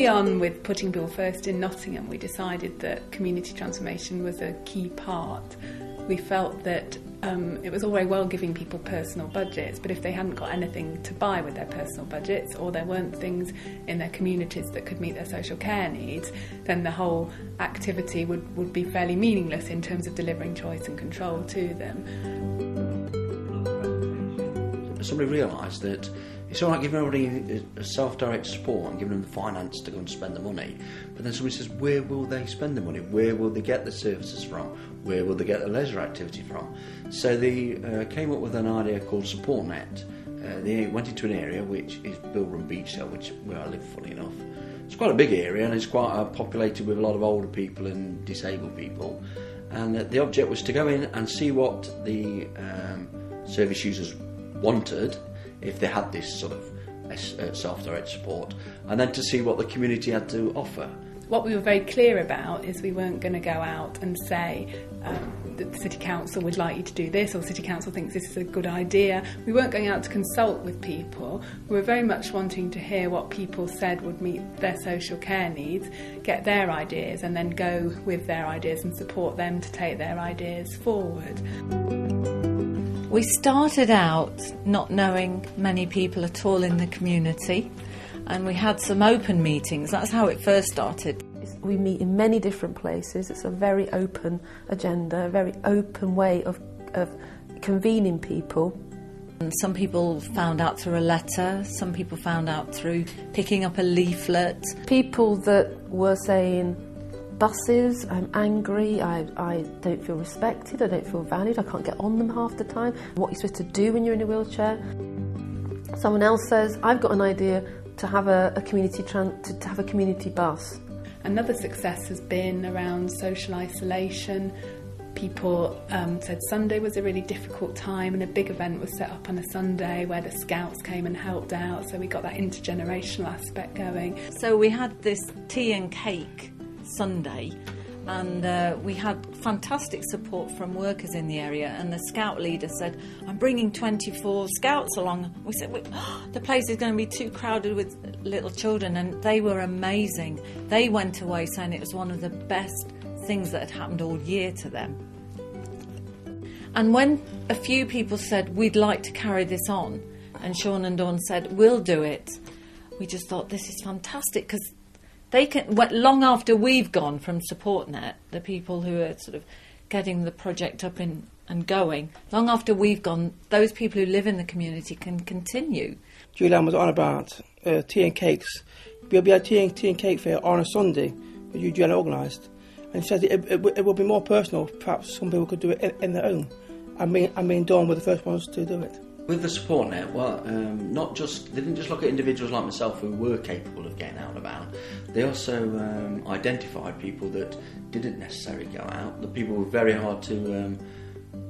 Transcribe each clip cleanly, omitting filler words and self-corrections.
early on with putting people first in Nottingham, we decided that community transformation was a key part. We felt that it was all very well giving people personal budgets, but if they hadn't got anything to buy with their personal budgets, or there weren't things in their communities that could meet their social care needs, then the whole activity would be fairly meaningless in terms of delivering choice and control to them. Somebody realised that it's all right giving everybody a self-directed support and giving them the finance to go and spend the money, but then somebody says, where will they spend the money? Where will they get the services from? Where will they get the leisure activity from? So they came up with an idea called SupportNet. They went into an area which is Bilburn Beach, where I live, funny enough. It's quite a big area, and it's quite populated with a lot of older people and disabled people. And the object was to go in and see what the service users wanted, if they had this sort of self-directed support, and then to see what the community had to offer. What we were very clear about is we weren't going to go out and say that the City Council would like you to do this, or the City Council thinks this is a good idea. We weren't going out to consult with people. We were very much wanting to hear what people said would meet their social care needs, get their ideas, and then go with their ideas and support them to take their ideas forward. We started out not knowing many people at all in the community, and we had some open meetings. That's how it first started. We meet in many different places. It's a very open agenda, a very open way of convening people. And some people found out through a letter, some people found out through picking up a leaflet. People that were saying, buses, I'm angry, I don't feel respected, I don't feel valued, I can't get on them half the time. What you're supposed to do when you're in a wheelchair. Someone else says, I've got an idea to have a community bus. Another success has been around social isolation. People said Sunday was a really difficult time, and a big event was set up on a Sunday where the Scouts came and helped out, so we got that intergenerational aspect going. So we had this tea and cake Sunday, and we had fantastic support from workers in the area, and the scout leader said, I'm bringing 24 scouts along. We said, the place is going to be too crowded with little children, and they were amazing. They went away saying it was one of the best things that had happened all year to them. And when a few people said, we'd like to carry this on, and Shaun and Dawn said, we'll do it, we just thought, this is fantastic, because they can, long after we've gone from SupportNet, the people who are sort of getting the project up and going, long after we've gone, those people who live in the community can continue. Julianne was on about tea and cakes. We'll be at tea and cake fair on a Sunday, which Julianne organised. And she said it would be more personal, perhaps some people could do it in their own. I mean, Dawn were the first ones to do it. With the SupportNet, they didn't just look at individuals like myself who were capable of getting out and about. They also identified people that didn't necessarily go out, the people who were very hard to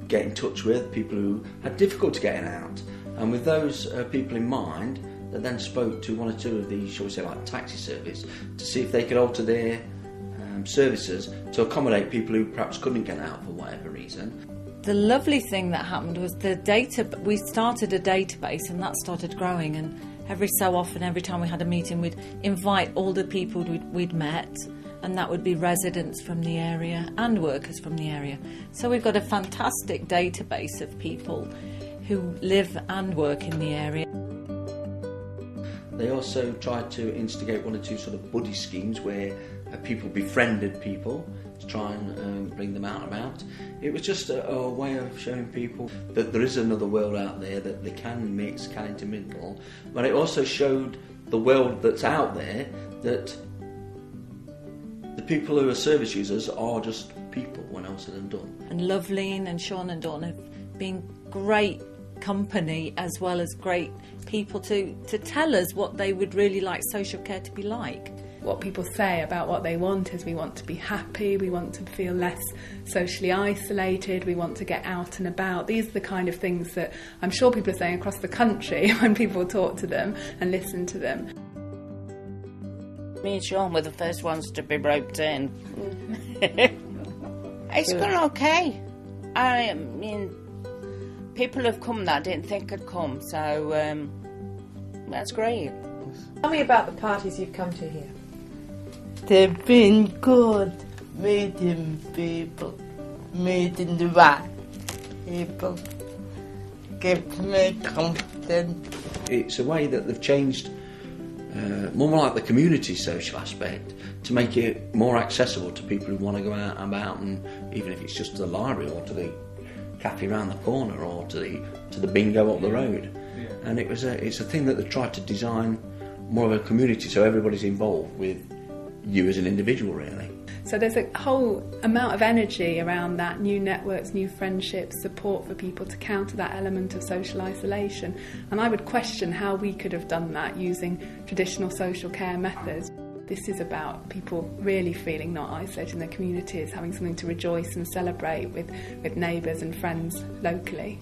get in touch with, people who had difficulty getting out. And with those people in mind, they then spoke to one or two of the, shall we say, like taxi service, to see if they could alter their services to accommodate people who perhaps couldn't get out for whatever reason. The lovely thing that happened was we started a database, and that started growing, and every so often, every time we had a meeting, we'd invite all the people we'd met, and that would be residents from the area and workers from the area. So we've got a fantastic database of people who live and work in the area. They also tried to instigate one or two sort of buddy schemes where people befriended people to try and bring them out and about. It was just a way of showing people that there is another world out there, that they can mix, can intermingle, but it also showed the world that's out there that the people who are service users are just people when else is done. And Loveleen and Shaun and Dawn have been great company as well as great people to tell us what they would really like social care to be like. What people say about what they want is we want to be happy, we want to feel less socially isolated, we want to get out and about. These are the kind of things that I'm sure people are saying across the country when people talk to them and listen to them. Me and Shaun were the first ones to be roped in. It's gone okay. I mean, people have come that I didn't think had come, so that's great. Tell me about the parties you've come to here. They've been good meeting people, meeting the right people. Gives me confidence. It's a way that they've changed, more like the community social aspect, to make it more accessible to people who want to go out and about, and even if it's just to the library or to the cafe around the corner or to the bingo up the road. And it's a thing that they've tried to design more of a community, so everybody's involved with you as an individual, really. So there's a whole amount of energy around that, new networks, new friendships, support for people to counter that element of social isolation. And I would question how we could have done that using traditional social care methods. This is about people really feeling not isolated in their communities, having something to rejoice and celebrate with neighbours and friends locally.